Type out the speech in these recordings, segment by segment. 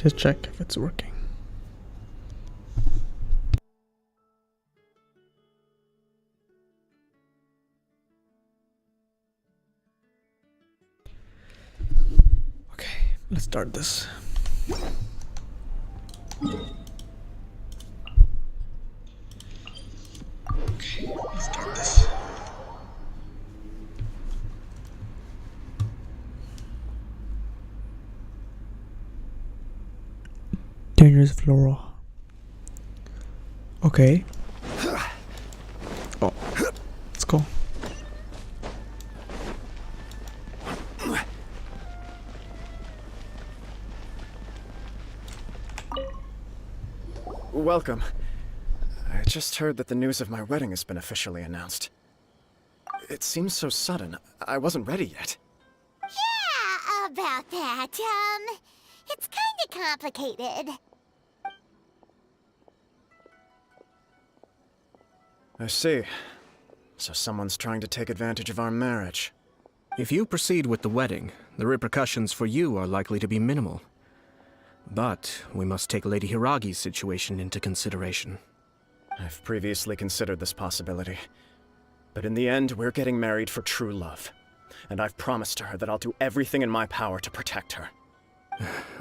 Just check if it's working. Okay, let's start this. Dangerous flora. Okay. Oh, let's go. Welcome. I just heard that the news of my wedding has been officially announced. It seems so sudden. I wasn't ready yet. Yeah, about that. It's kinda complicated. I see. So someone's trying to take advantage of our marriage. If you proceed with the wedding, the repercussions for you are likely to be minimal. But we must take Lady Hiragi's situation into consideration. I've previously considered this possibility. But in the end, we're getting married for true love. And I've promised her that I'll do everything in my power to protect her.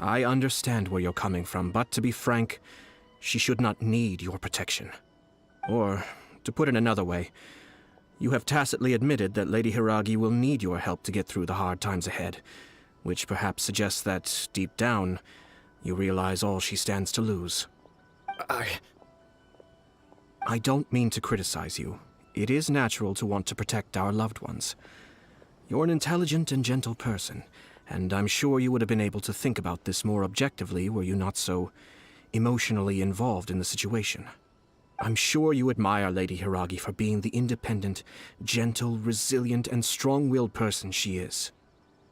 I understand where you're coming from, but to be frank, she should not need your protection. Or, to put it another way, you have tacitly admitted that Lady Hiragi will need your help to get through the hard times ahead, which perhaps suggests that, deep down, you realize all she stands to lose. I don't mean to criticize you. It is natural to want to protect our loved ones. You're an intelligent and gentle person, and I'm sure you would have been able to think about this more objectively were you not so emotionally involved in the situation. I'm sure you admire Lady Hiragi for being the independent, gentle, resilient, and strong-willed person she is.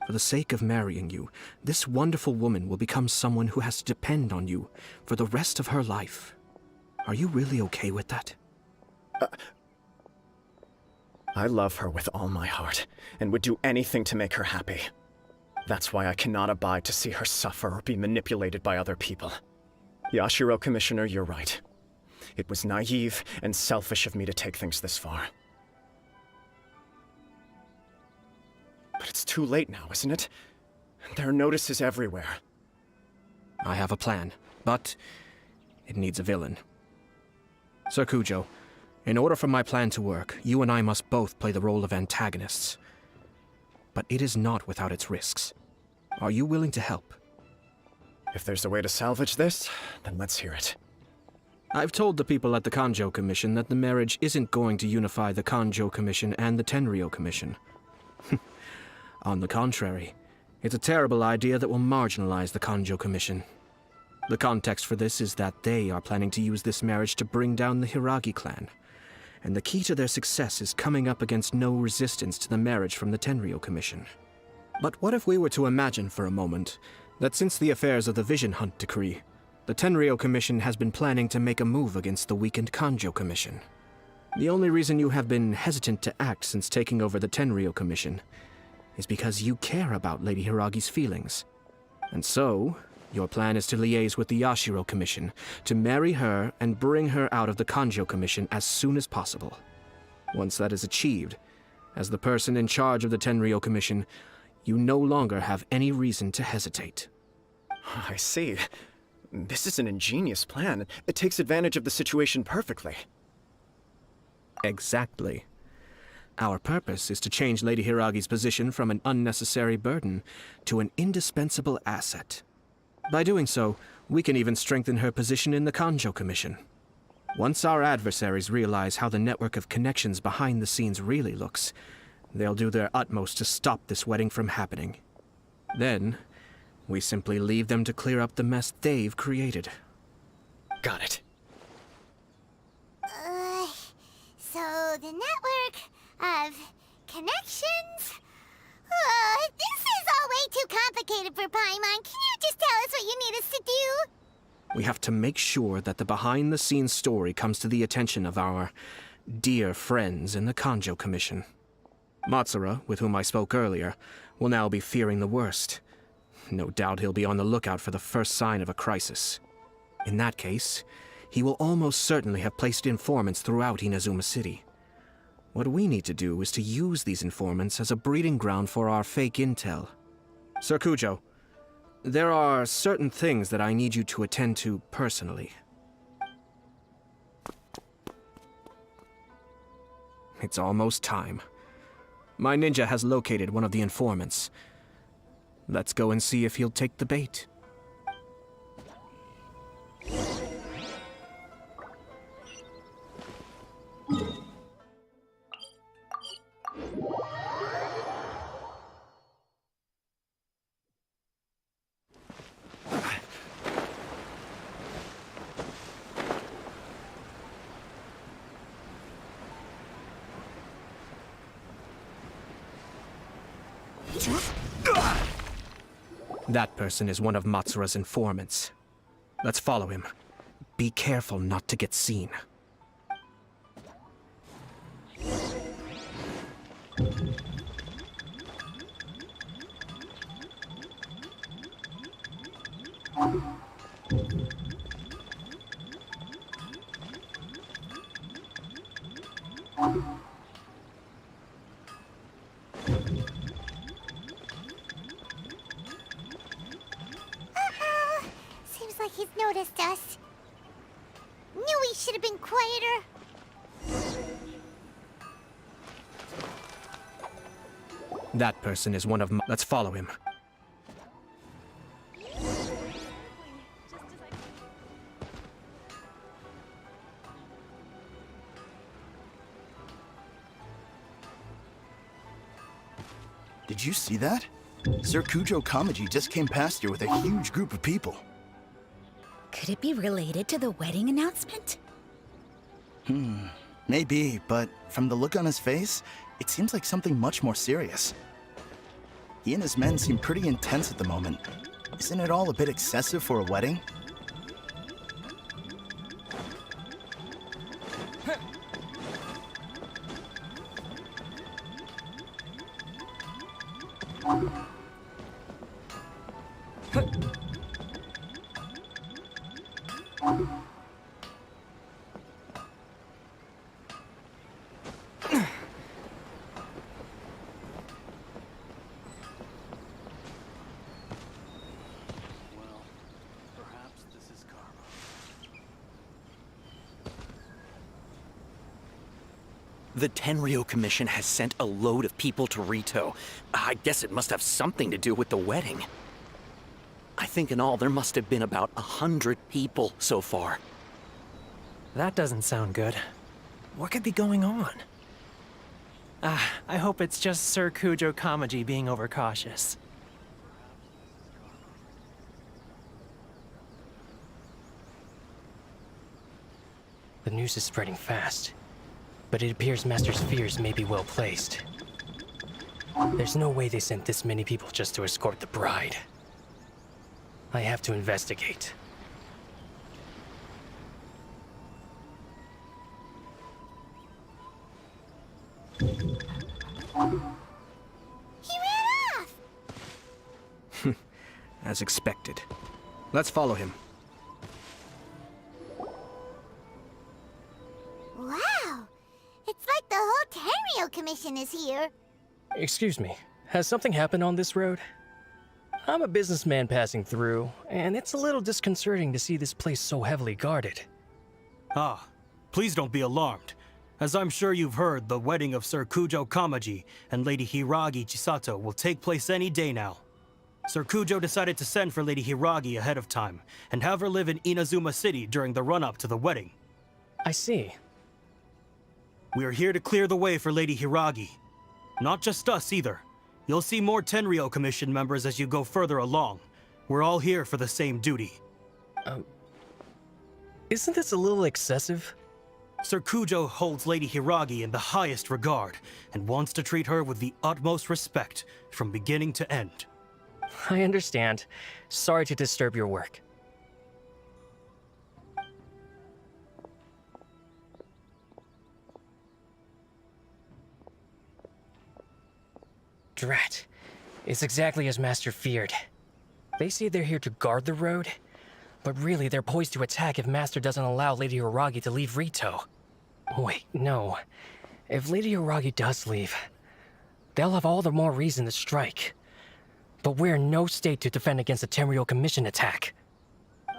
For the sake of marrying you, this wonderful woman will become someone who has to depend on you for the rest of her life. Are you really okay with that? I love her with all my heart, and would do anything to make her happy. That's why I cannot abide to see her suffer or be manipulated by other people. Yashiro, Commissioner, you're right. It was naive and selfish of me to take things this far. But it's too late now, isn't it? There are notices everywhere. I have a plan, but it needs a villain. Sir Kujo, in order for my plan to work, you and I must both play the role of antagonists. But it is not without its risks. Are you willing to help? If there's a way to salvage this, then let's hear it. I've told the people at the Kanjo Commission that the marriage isn't going to unify the Kanjo Commission and the Tenryou Commission. On the contrary, it's a terrible idea that will marginalize the Kanjo Commission. The context for this is that they are planning to use this marriage to bring down the Hiragi clan, and the key to their success is coming up against no resistance to the marriage from the Tenryou Commission. But what if we were to imagine for a moment that since the affairs of the Vision Hunt Decree, the Tenryou Commission has been planning to make a move against the weakened Kanjo Commission? The only reason you have been hesitant to act since taking over the Tenryou Commission is because you care about Lady Hiragi's feelings. And so, your plan is to liaise with the Yashiro Commission, to marry her and bring her out of the Kanjo Commission as soon as possible. Once that is achieved, as the person in charge of the Tenryou Commission, you no longer have any reason to hesitate. I see. This is an ingenious plan. It takes advantage of the situation perfectly. Exactly. Our purpose is to change Lady Hiragi's position from an unnecessary burden to an indispensable asset. By doing so, we can even strengthen her position in the Kanjo Commission. Once our adversaries realize how the network of connections behind the scenes really looks, they'll do their utmost to stop this wedding from happening. Then, we simply leave them to clear up the mess they've created. Got it. So the network of connections? This is all way too complicated for Paimon. Can you just tell us what you need us to do? We have to make sure that the behind-the-scenes story comes to the attention of our dear friends in the Kanjo Commission. Matsura, with whom I spoke earlier, will now be fearing the worst. No doubt he'll be on the lookout for the first sign of a crisis. In that case, he will almost certainly have placed informants throughout Inazuma City. What we need to do is to use these informants as a breeding ground for our fake intel. Sir Kujo, there are certain things that I need you to attend to personally. It's almost time. My ninja has located one of the informants. Let's go and see if he'll take the bait. That person is one of Matsura's informants. Let's follow him. Be careful not to get seen. Seems like he's noticed us. Knew he should have been quieter. That person is one of Let's follow him. Did you see that? Sir Kujo Kamaji just came past here with a huge group of people. Could it be related to the wedding announcement? Maybe, but from the look on his face, it seems like something much more serious. He and his men seem pretty intense at the moment. Isn't it all a bit excessive for a wedding? The Tenryo Commission has sent a load of people to Rito. I guess it must have something to do with the wedding. I think in all there must have been about 100 people so far. That doesn't sound good. What could be going on? I hope it's just Sir Kujo Kamaji being overcautious. The news is spreading fast, but it appears Master's fears may be well placed. There's no way they sent this many people just to escort the bride. I have to investigate. He ran off! As expected. Let's follow him. Wow! It's like the whole Tenryo Commission is here. Excuse me, has something happened on this road? I'm a businessman passing through, and it's a little disconcerting to see this place so heavily guarded. Ah, please don't be alarmed. As I'm sure you've heard, the wedding of Sir Kujo Kamaji and Lady Hiragi Chisato will take place any day now. Sir Kujo decided to send for Lady Hiragi ahead of time, and have her live in Inazuma City during the run-up to the wedding. I see. We are here to clear the way for Lady Hiragi. Not just us, either. You'll see more Tenryo Commission members as you go further along. We're all here for the same duty. Isn't this a little excessive? Sir Kujo holds Lady Hiragi in the highest regard, and wants to treat her with the utmost respect, from beginning to end. I understand. Sorry to disturb your work. Drat. It's exactly as Master feared. They say they're here to guard the road, but really they're poised to attack if Master doesn't allow Lady Hiragi to leave Rito. Wait, no. If Lady Hiragi does leave, they'll have all the more reason to strike. But we're in no state to defend against a Tenryou Commission attack.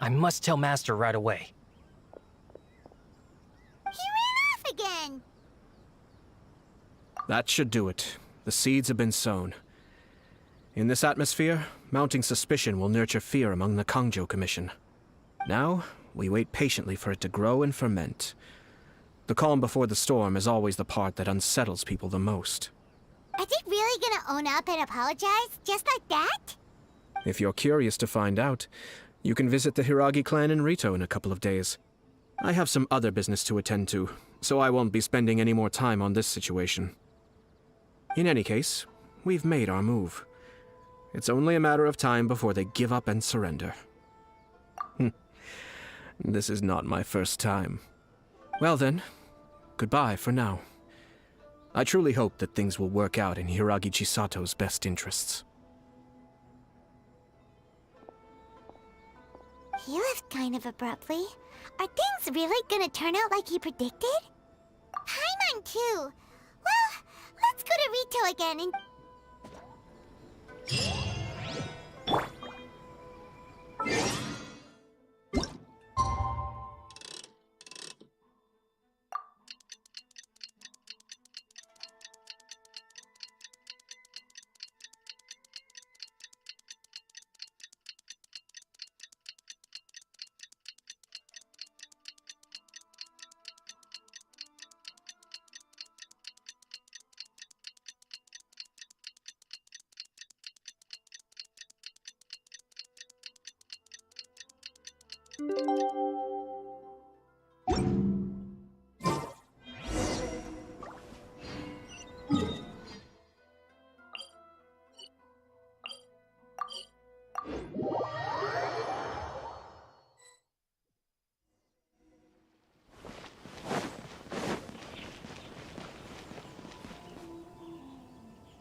I must tell Master right away. He ran off again! That should do it. The seeds have been sown. In this atmosphere, mounting suspicion will nurture fear among the Kangjo Commission. Now, we wait patiently for it to grow and ferment. The calm before the storm is always the part that unsettles people the most. Are they really gonna own up and apologize, just like that? If you're curious to find out, you can visit the Hiragi clan in Rito in a couple of days. I have some other business to attend to, so I won't be spending any more time on this situation. In any case, we've made our move. It's only a matter of time before they give up and surrender. This is not my first time. Well then, goodbye for now. I truly hope that things will work out in Hiragi Chisato's best interests. He left kind of abruptly. Are things really gonna turn out like he predicted? Paimon too! Well, let's go to Rito again and...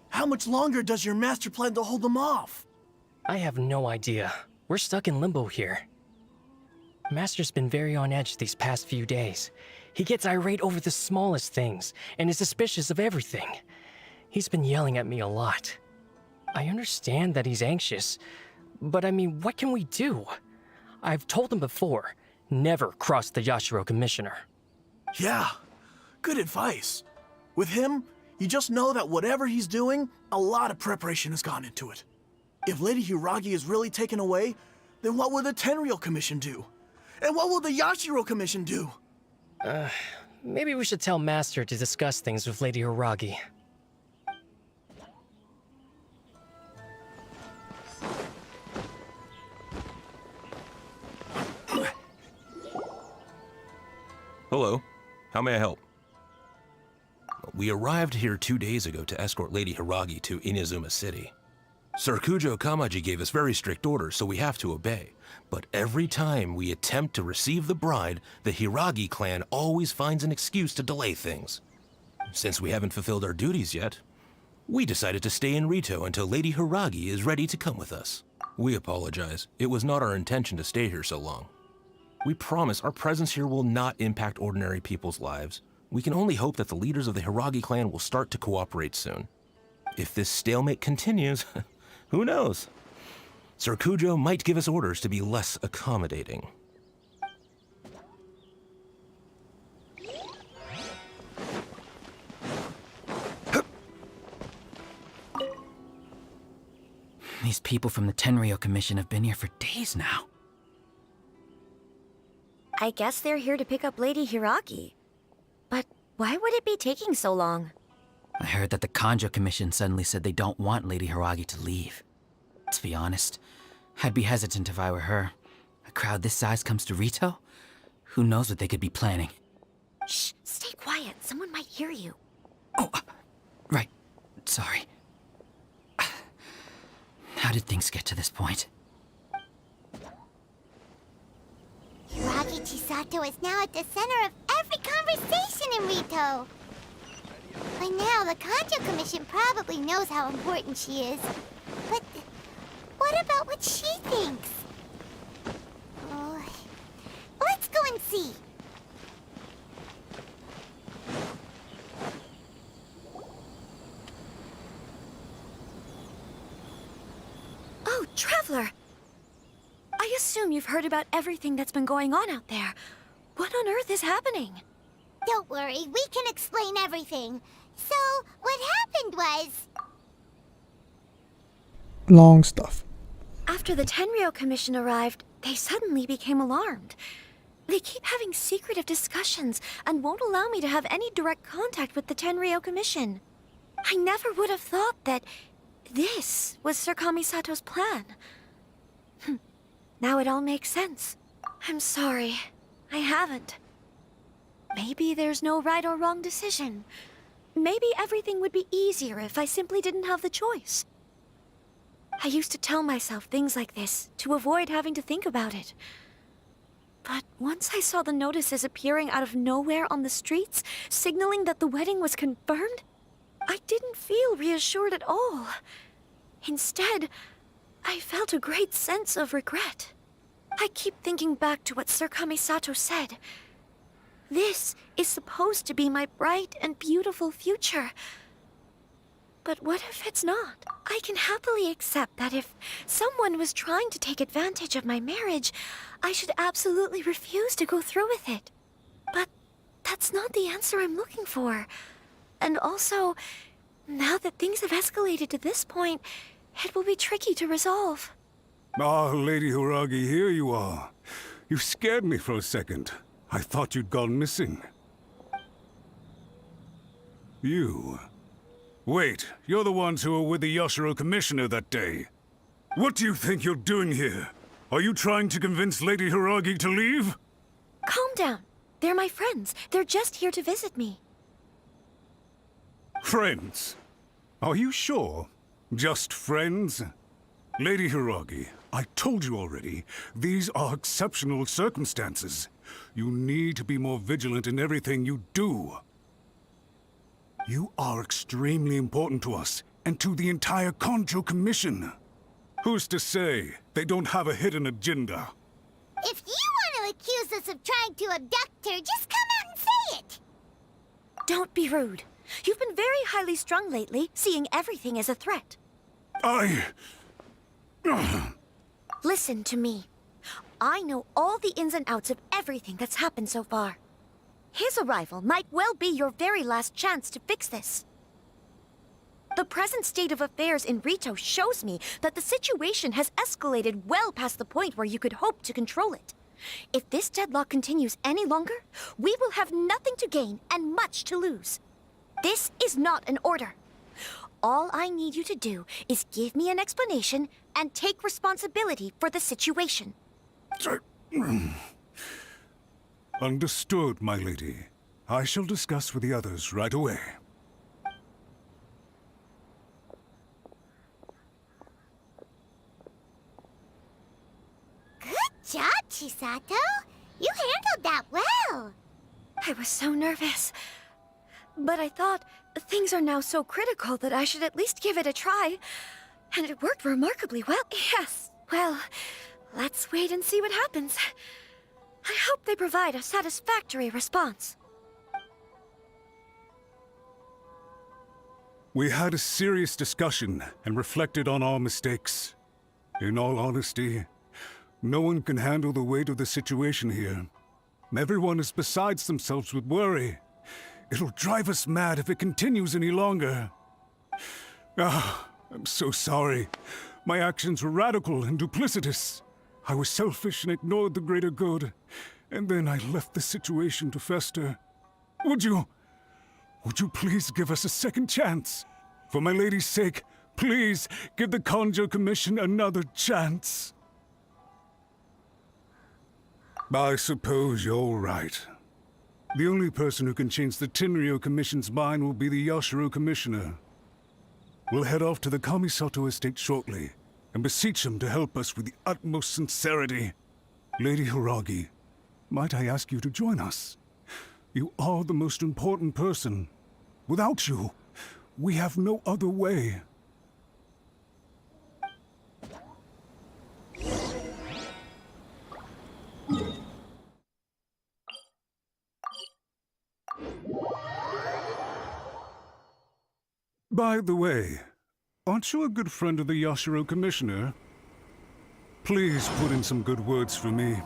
How much longer does your master plan to hold them off? I have no idea. We're stuck in limbo here. Master's been very on edge these past few days. He gets irate over the smallest things, and is suspicious of everything. He's been yelling at me a lot. I understand that he's anxious, but I mean, what can we do? I've told him before, never cross the Yashiro Commissioner. Yeah, good advice. With him, you just know that whatever he's doing, a lot of preparation has gone into it. If Lady Hiragi is really taken away, then what will the Tenryou Commission do? And what will the Yashiro Commission do? Maybe we should tell Master to discuss things with Lady Hiragi. Hello. How may I help? We arrived here 2 days ago to escort Lady Hiragi to Inazuma City. Sir Kujo Kamaji gave us very strict orders, so we have to obey. But every time we attempt to receive the bride, the Hiragi clan always finds an excuse to delay things. Since we haven't fulfilled our duties yet, we decided to stay in Rito until Lady Hiragi is ready to come with us. We apologize. It was not our intention to stay here so long. We promise our presence here will not impact ordinary people's lives. We can only hope that the leaders of the Hiragi clan will start to cooperate soon. If this stalemate continues, who knows? Sir Kujo might give us orders to be less accommodating. These people from the Tenryou Commission have been here for days now. I guess they're here to pick up Lady Hiragi. But why would it be taking so long? I heard that the Kanjo Commission suddenly said they don't want Lady Hiragi to leave. To be honest, I'd be hesitant if I were her. A crowd this size comes to Rito? Who knows what they could be planning? Shh, stay quiet. Someone might hear you. Oh, right. Sorry. How did things get to this point? Hiragi Chisato is now at the center of every conversation in Rito. By now, the Kanjo Commission probably knows how important she is. But why what about what she thinks? Oh, let's go and see. Oh, Traveler! I assume you've heard about everything that's been going on out there. What on earth is happening? Don't worry, we can explain everything. So, what happened was... Long stuff. After the Tenryou Commission arrived, they suddenly became alarmed. They keep having secretive discussions and won't allow me to have any direct contact with the Tenryou Commission. I never would have thought that this was Sir Kamisato's plan. Now it all makes sense. I'm sorry. I haven't. Maybe there's no right or wrong decision. Maybe everything would be easier if I simply didn't have the choice. I used to tell myself things like this to avoid having to think about it. But once I saw the notices appearing out of nowhere on the streets, signaling that the wedding was confirmed, I didn't feel reassured at all. Instead, I felt a great sense of regret. I keep thinking back to what Sir Kamisato said. This is supposed to be my bright and beautiful future. But what if it's not? I can happily accept that if someone was trying to take advantage of my marriage, I should absolutely refuse to go through with it. But that's not the answer I'm looking for. And also, now that things have escalated to this point, it will be tricky to resolve. Ah, Lady Hiragi, here you are. You scared me for a second. I thought you'd gone missing. You... Wait, you're the ones who were with the Yashiro Commissioner that day. What do you think you're doing here? Are you trying to convince Lady Hiragi to leave? Calm down. They're my friends. They're just here to visit me. Friends? Are you sure? Just friends? Lady Hiragi, I told you already, these are exceptional circumstances. You need to be more vigilant in everything you do. You are extremely important to us, and to the entire Kanjo Commission. Who's to say they don't have a hidden agenda? If you want to accuse us of trying to abduct her, just come out and say it! Don't be rude. You've been very highly strung lately, seeing everything as a threat. Listen to me. I know all the ins and outs of everything that's happened so far. His arrival might well be your very last chance to fix this. The present state of affairs in Rito shows me that the situation has escalated well past the point where you could hope to control it. If this deadlock continues any longer, we will have nothing to gain and much to lose. This is not an order. All I need you to do is give me an explanation and take responsibility for the situation. Understood, my lady. I shall discuss with the others right away. Good job, Chisato. You handled that well. I was so nervous. But I thought things are now so critical that I should at least give it a try. And it worked remarkably well. Yes. Well, let's wait and see what happens. I hope they provide a satisfactory response. We had a serious discussion and reflected on our mistakes. In all honesty, no one can handle the weight of the situation here. Everyone is besides themselves with worry. It'll drive us mad if it continues any longer. I'm so sorry. My actions were radical and duplicitous. I was selfish and ignored the greater good. And then I left the situation to fester. Would you please give us a second chance? For my lady's sake, please give the Kanjo Commission another chance. I suppose you're right. The only person who can change the Tenryou Commission's mind will be the Yashiro Commissioner. We'll head off to the Kamisato estate shortly and beseech him to help us with the utmost sincerity. Lady Hiragi, might I ask you to join us? You are the most important person. Without you, we have no other way. By the way, aren't you a good friend of the Yashiro Commissioner? Please put in some good words for me.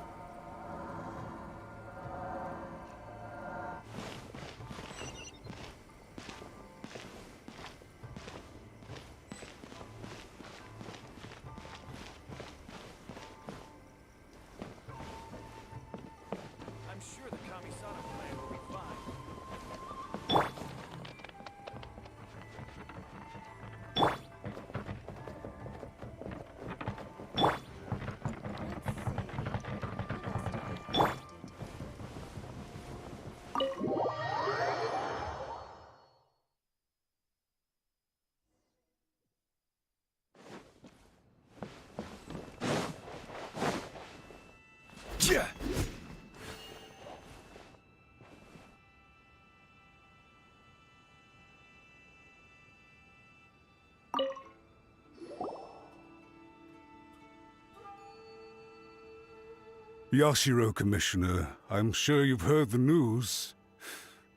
Yashiro, Commissioner, I'm sure you've heard the news.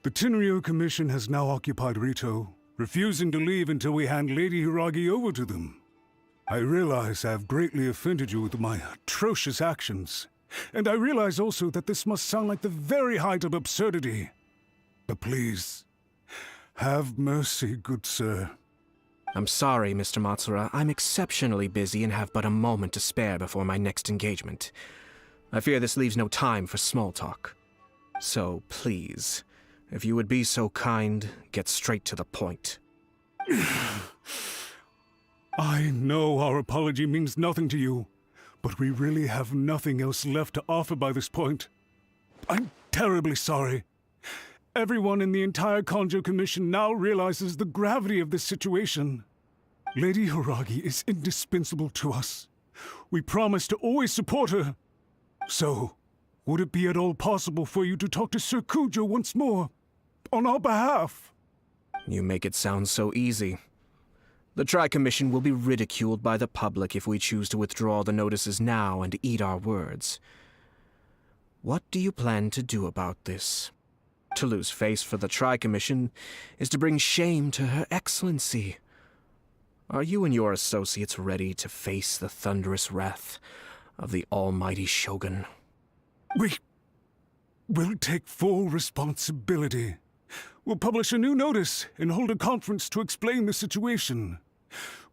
The Tenryo Commission has now occupied Rito, refusing to leave until we hand Lady Hiragi over to them. I realize I have greatly offended you with my atrocious actions, and I realize also that this must sound like the very height of absurdity. But please, have mercy, good sir. I'm sorry, Mr. Matsura. I'm exceptionally busy and have but a moment to spare before my next engagement. I fear this leaves no time for small talk. So, please, if you would be so kind, get straight to the point. I know our apology means nothing to you, but we really have nothing else left to offer by this point. I'm terribly sorry. Everyone in the entire Kanjo Commission now realizes the gravity of this situation. Lady Hiragi is indispensable to us. We promise to always support her. So, would it be at all possible for you to talk to Sir Kujo once more, on our behalf? You make it sound so easy. The Tri-Commission will be ridiculed by the public if we choose to withdraw the notices now and eat our words. What do you plan to do about this? To lose face for the Tri-Commission is to bring shame to Her Excellency. Are you and your associates ready to face the thunderous wrath of the almighty Shogun? We'll take full responsibility. We'll publish a new notice and hold a conference to explain the situation.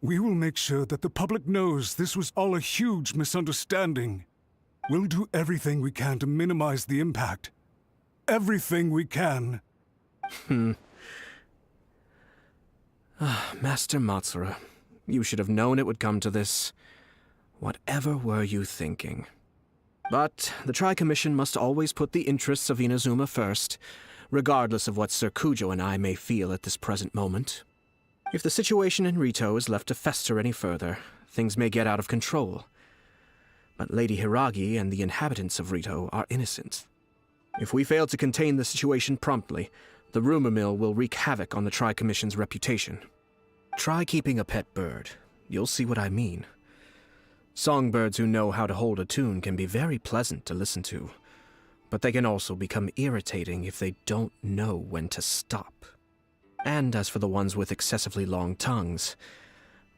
We will make sure that the public knows this was all a huge misunderstanding. We'll do everything we can to minimize the impact. Everything we can. Master Matsura, you should have known it would come to this. Whatever were you thinking? But the Tri-Commission must always put the interests of Inazuma first, regardless of what Sir Kujo and I may feel at this present moment. If the situation in Rito is left to fester any further, things may get out of control. But Lady Hiragi and the inhabitants of Rito are innocent. If we fail to contain the situation promptly, the rumor mill will wreak havoc on the Tri-Commission's reputation. Try keeping a pet bird. You'll see what I mean. Songbirds who know how to hold a tune can be very pleasant to listen to, but they can also become irritating if they don't know when to stop. And as for the ones with excessively long tongues,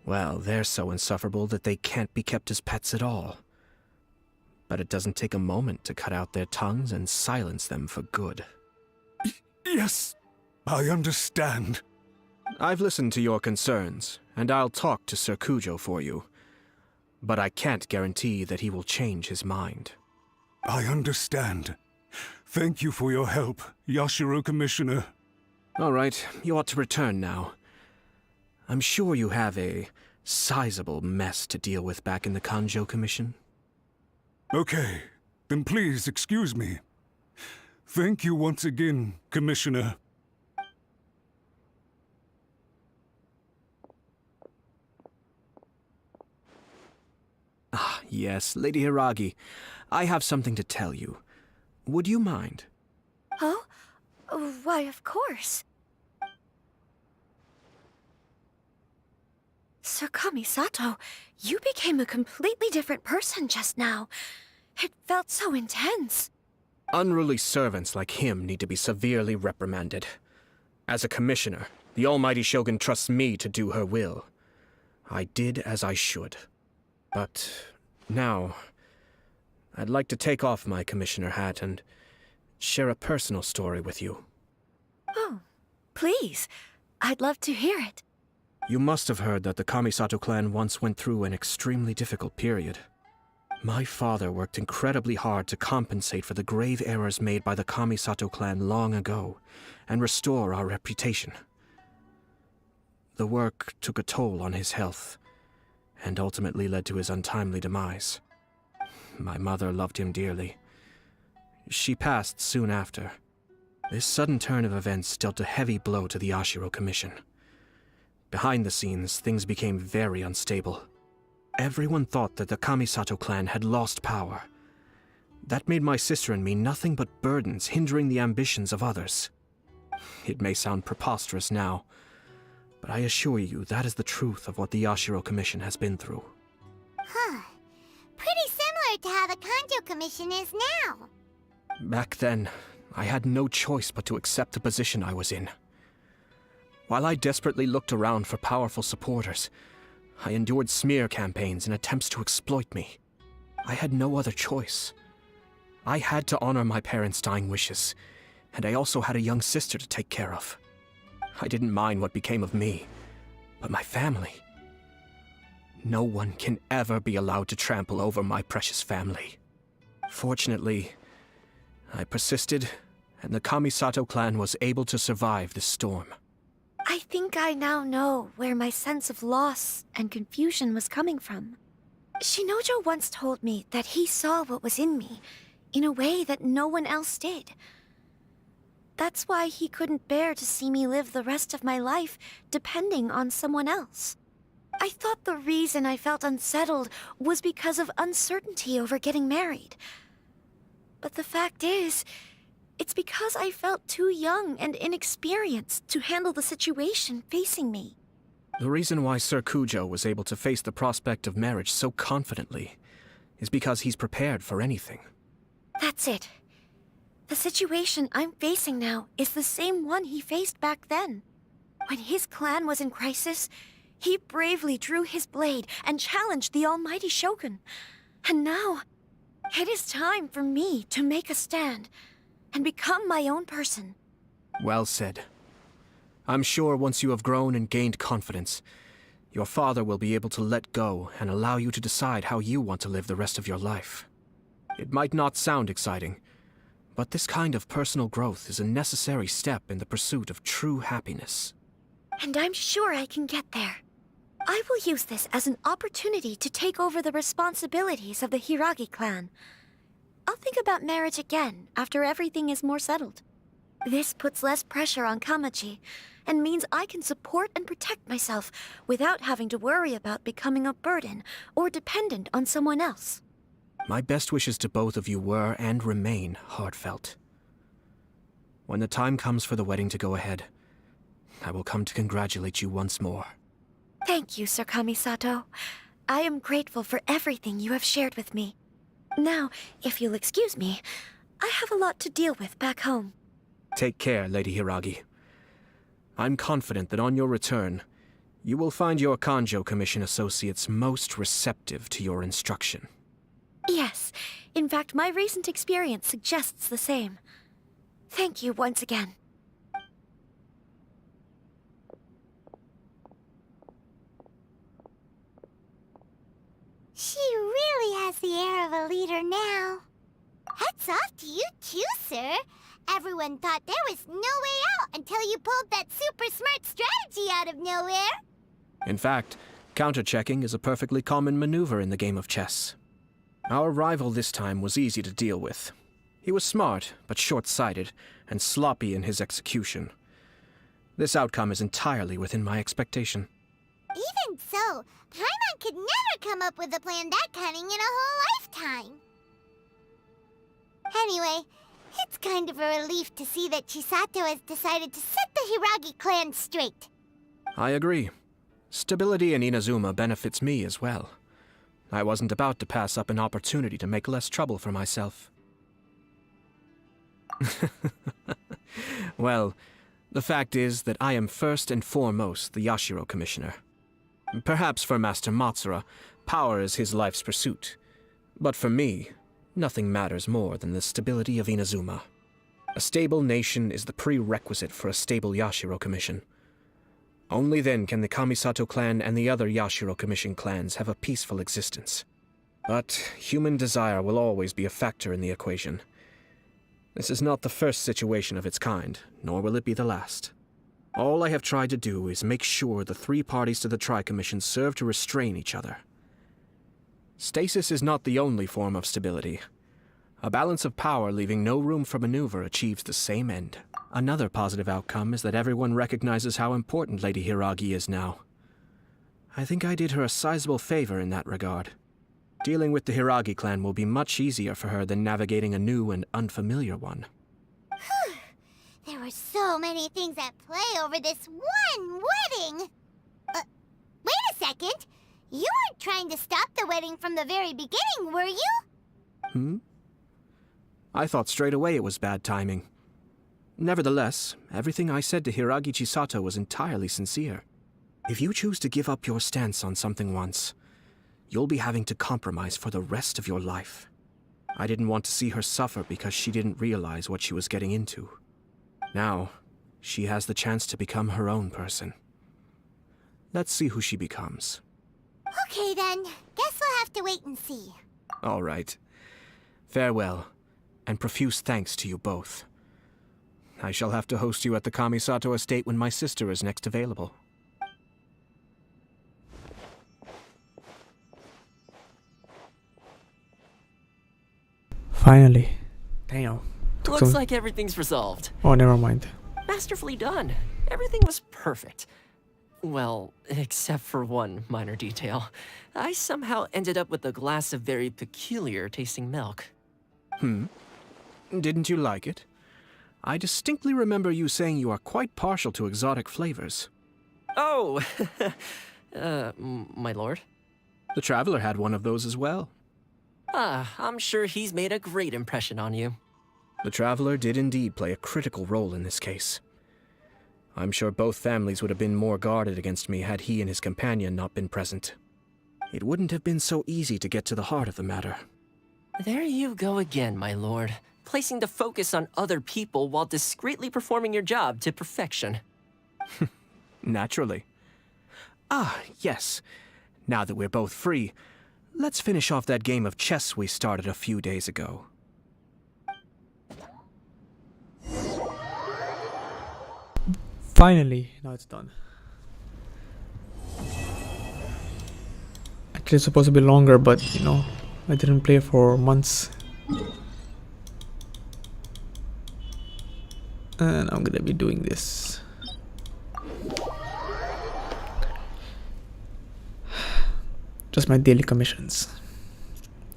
well, they're so insufferable that they can't be kept as pets at all. But it doesn't take a moment to cut out their tongues and silence them for good. Yes, I understand. I've listened to your concerns, and I'll talk to Sir Kujo for you. But I can't guarantee that he will change his mind. I understand. Thank you for your help, Yashiro Commissioner. All right, you ought to return now. I'm sure you have a sizable mess to deal with back in the Kanjo Commission. Okay, then please excuse me. Thank you once again, Commissioner. Ah, yes, Lady Hiragi. I have something to tell you. Would you mind? Oh? Why, of course. Sir Kamisato, you became a completely different person just now. It felt so intense. Unruly servants like him need to be severely reprimanded. As a commissioner, The almighty Shogun trusts me to do her will. I did as I should. But now, I'd like to take off my commissioner hat and share a personal story with you. Oh, please. I'd love to hear it. You must have heard that the Kamisato clan once went through an extremely difficult period. My father worked incredibly hard to compensate for the grave errors made by the Kamisato clan long ago and restore our reputation. The work took a toll on his health and ultimately led to his untimely demise. My mother loved him dearly. She passed soon after. This sudden turn of events dealt a heavy blow to the Yashiro Commission. Behind the scenes, things became very unstable. Everyone thought that the Kamisato clan had lost power. That made my sister and me nothing but burdens, hindering the ambitions of others. It may sound preposterous now, but I assure you that is the truth of what the Yashiro Commission has been through. Huh. Pretty similar to how the Kanjo Commission is now. Back then, I had no choice but to accept the position I was in. While I desperately looked around for powerful supporters, I endured smear campaigns and attempts to exploit me. I had no other choice. I had to honor my parents' dying wishes, and I also had a young sister to take care of. I didn't mind what became of me, but my family. No one can ever be allowed to trample over my precious family. Fortunately, I persisted, and the Kamisato clan was able to survive this storm. I think I now know where my sense of loss and confusion was coming from. Shinojo once told me that he saw what was in me, in a way that no one else did. That's why he couldn't bear to see me live the rest of my life depending on someone else. I thought the reason I felt unsettled was because of uncertainty over getting married. But the fact is, it's because I felt too young and inexperienced to handle the situation facing me. The reason why Sir Kujo was able to face the prospect of marriage so confidently is because he's prepared for anything. That's it. The situation I'm facing now is the same one he faced back then. When his clan was in crisis, he bravely drew his blade and challenged the almighty Shogun. And now, it is time for me to make a stand and become my own person. Well said. I'm sure once you have grown and gained confidence, your father will be able to let go and allow you to decide how you want to live the rest of your life. It might not sound exciting, but this kind of personal growth is a necessary step in the pursuit of true happiness. And I'm sure I can get there. I will use this as an opportunity to take over the responsibilities of the Hiragi clan. I'll think about marriage again after everything is more settled. This puts less pressure on Kamaji, and means I can support and protect myself without having to worry about becoming a burden or dependent on someone else. My best wishes to both of you were and remain heartfelt. When the time comes for the wedding to go ahead, I will come to congratulate you once more. Thank you, Sir Kamisato. I am grateful for everything you have shared with me. Now, if you'll excuse me, I have a lot to deal with back home. Take care, Lady Hiragi. I'm confident that on your return, you will find your Kanjo Commission associates most receptive to your instruction. Yes, in fact, my recent experience suggests the same. Thank you once again. She really has the air of a leader now. Hats off to you too, sir. Everyone thought there was no way out until you pulled that super smart strategy out of nowhere. In fact, counter-checking is a perfectly common maneuver in the game of chess. Our rival this time was easy to deal with. He was smart, but short-sighted, and sloppy in his execution. This outcome is entirely within my expectation. Even so, Paimon could never come up with a plan that cunning in a whole lifetime. Anyway, it's kind of a relief to see that Chisato has decided to set the Hiragi clan straight. I agree. Stability in Inazuma benefits me as well. I wasn't about to pass up an opportunity to make less trouble for myself. Well, The fact is that I am first and foremost the Yashiro Commissioner. Perhaps for Master Matsura, power is his life's pursuit. But for me, nothing matters more than the stability of Inazuma. A stable nation is the prerequisite for a stable Yashiro Commission. Only then can the Kamisato clan and the other Yashiro Commission clans have a peaceful existence. But human desire will always be a factor in the equation. This is not the first situation of its kind, nor will it be the last. All I have tried to do is make sure the three parties to the Tri-Commission serve to restrain each other. Stasis is not the only form of stability. A balance of power leaving no room for maneuver achieves the same end. Another positive outcome is that everyone recognizes how important Lady Hiragi is now. I think I did her a sizable favor in that regard. Dealing with the Hiragi clan will be much easier for her than navigating a new and unfamiliar one. There were so many things at play over this one wedding! Wait a second! You weren't trying to stop the wedding from the very beginning, were you? I thought straight away it was bad timing. Nevertheless, everything I said to Hiragi Chisato was entirely sincere. If you choose to give up your stance on something once, you'll be having to compromise for the rest of your life. I didn't want to see her suffer because she didn't realize what she was getting into. Now, she has the chance to become her own person. Let's see who she becomes. Okay then, guess we'll have to wait and see. All right. Farewell, and profuse thanks to you both. I shall have to host you at the Kamisato estate when my sister is next available. Finally. Damn. Looks like everything's resolved. Oh, never mind. Masterfully done. Everything was perfect. Well, except for one minor detail. I somehow ended up with a glass of very peculiar tasting milk. Didn't you like it? I distinctly remember you saying you are quite partial to exotic flavors. Oh, my lord? The Traveler had one of those as well. I'm sure he's made a great impression on you. The Traveler did indeed play a critical role in this case. I'm sure both families would have been more guarded against me had he and his companion not been present. It wouldn't have been so easy to get to the heart of the matter. There you go again, my lord. Placing the focus on other people while discreetly performing your job to perfection. Naturally. Ah, yes. Now that we're both free, let's finish off that game of chess we started a few days ago. Finally, now it's done. Actually, it's supposed to be longer, but you know, I didn't play for months. And I'm gonna be doing this. Just my daily commissions.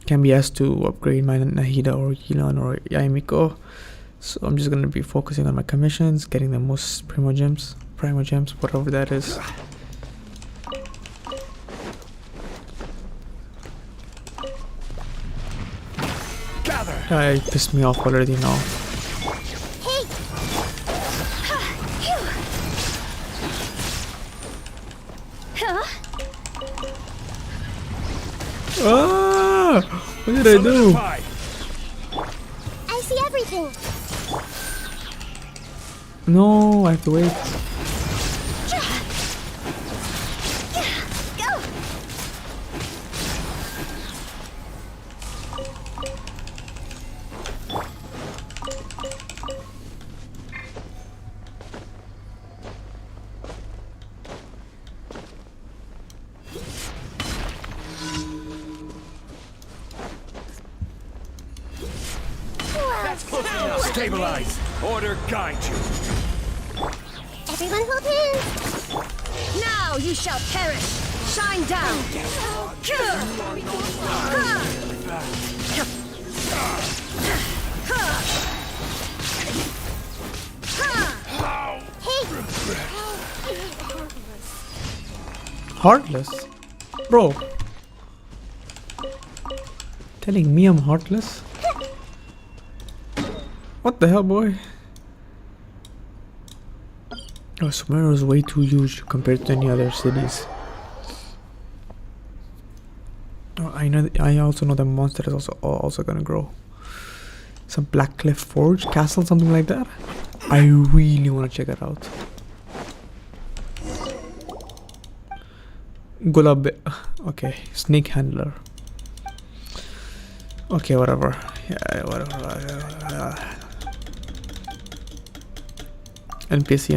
Can be asked to upgrade my Nahida or Yilan or Yaimiko. So I'm just gonna be focusing on my commissions, getting the most primo gems, whatever that is. Gather. Yeah, it pissed me off already now. Ah! What did I do? I see everything. No, I have to wait. Go. Stabilize. Order guide you. Everyone hold hands. Now you shall perish! Shine down! Heartless? Bro. Telling me I'm heartless? What the hell, boy? Oh, Sumeru is way too huge compared to any other cities. Oh, I also know the monster is also gonna grow. Some Black Cliff Forge castle, something like that. I really want to check it out. Gulab. Okay, snake handler. Okay, whatever. Yeah, whatever. NPC.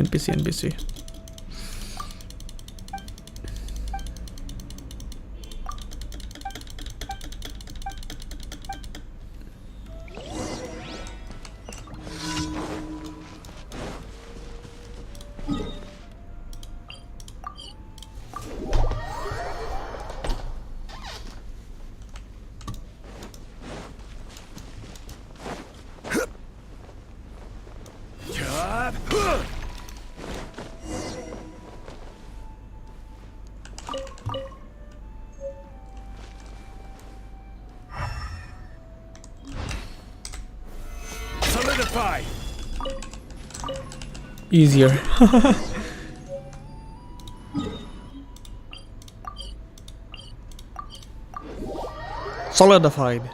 Solidify. Easier. Solidified.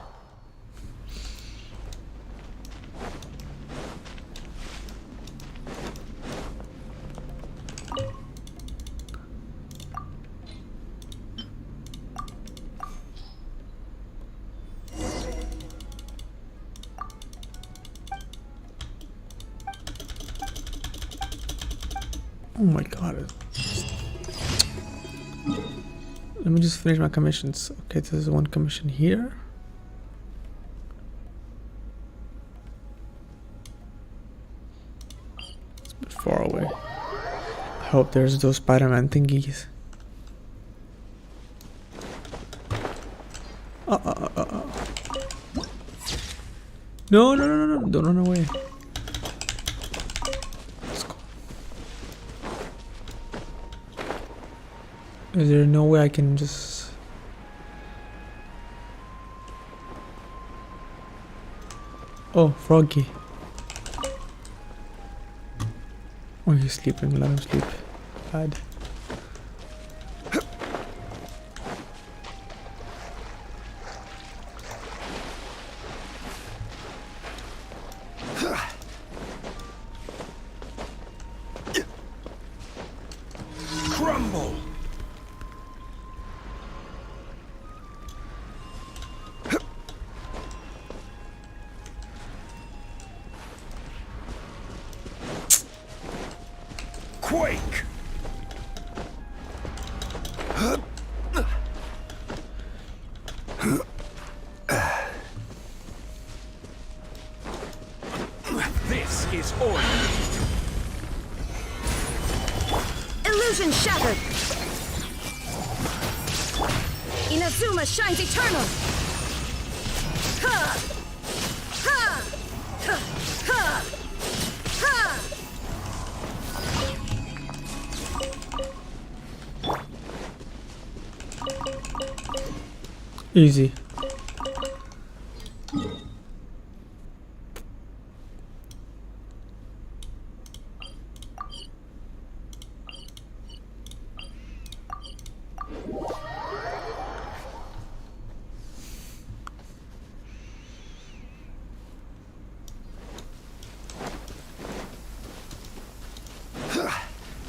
Oh my god. Let me just finish my commissions. Okay, there's one commission here. It's a bit far away. I hope there's those Spider-Man thingies. No, don't run away. Is there no way I can just... Oh, Froggy. Oh, he's sleeping. Let him sleep. Bad. Crumble. Quake! This is order. Illusion shattered! Inazuma shines eternal! Ha! Ha! Ha! Ha! Ha! Easy.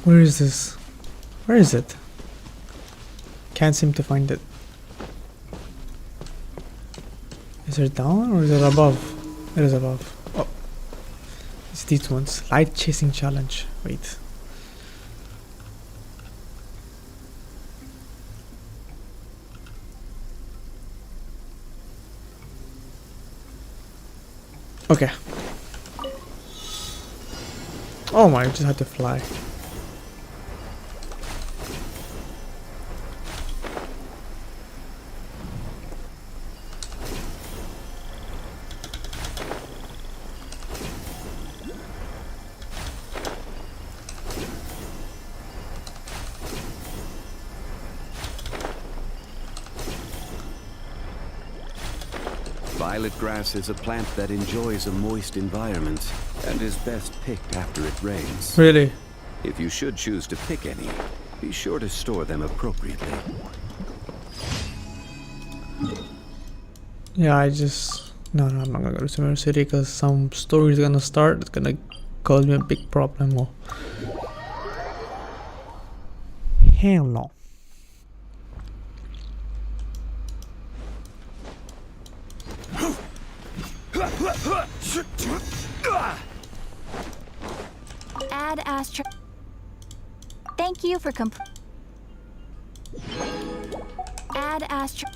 Where is this? Where is it? Can't seem to find it. Is it down or is it above? It is above. Oh. It's these ones. Light chasing challenge. Wait. Okay. Oh my, I just had to fly. Violet grass is a plant that enjoys a moist environment and is best picked after it rains. Really? If you should choose to pick any, be sure to store them appropriately. Yeah, no, I'm not gonna go to Summer City because some story is gonna start. It's gonna cause me a big problem. Or hell no. Add Astro. Thank you for Add Astro.